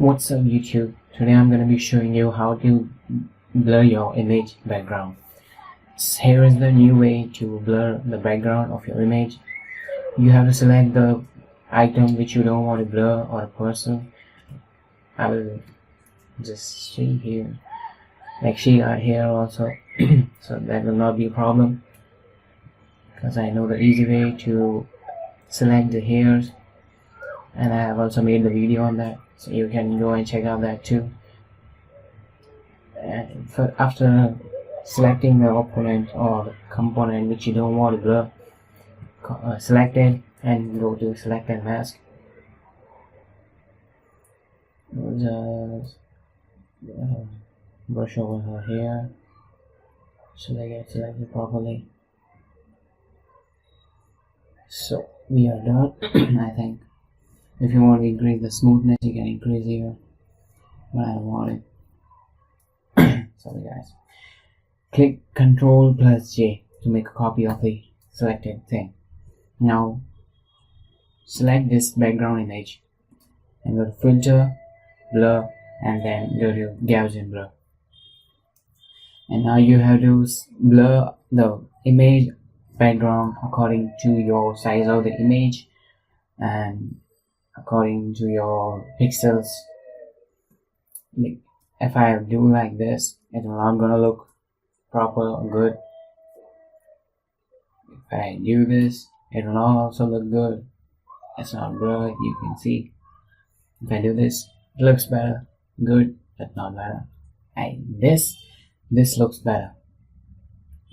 What's up YouTube? Today I'm going to be showing you how to blur your image background. Here is the new way to blur the background of your image. You have to select the item which you don't want to blur or a person. I will just see here, like she are here also so that will not be a problem because I know the easy way to select the hairs, and I have also made the video on that, so you can go and check out that too. And after selecting the opponent or the component which you don't want to blur, select it and go to select and mask. Just brush over her hair so they get selected properly. So we are done. I think if you want to increase the smoothness, you can increase here, but I don't want it. Sorry guys. Click Ctrl plus J to make a copy of the selected thing. Now select this background image and go to filter, blur, and then go to Gaussian blur. And now you have to blur the image background according to your size of the image and according to your pixels. If I do like this, it's not gonna look proper or good. If I do this, it will not also look good. It's not blurred, you can see. If I do this, it looks better, good, but not better. This looks better.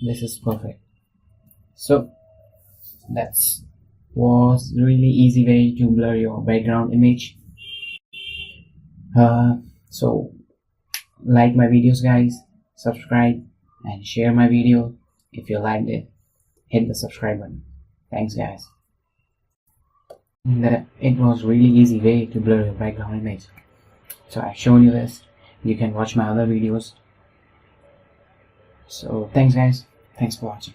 This is perfect. So that's was really easy way to blur your background image. So like my videos guys, subscribe and share my video. If you liked it, hit the subscribe button. Thanks guys. It was really easy way to blur your background image. So I've shown you this. You can watch my other videos. So thanks guys. Thanks for watching.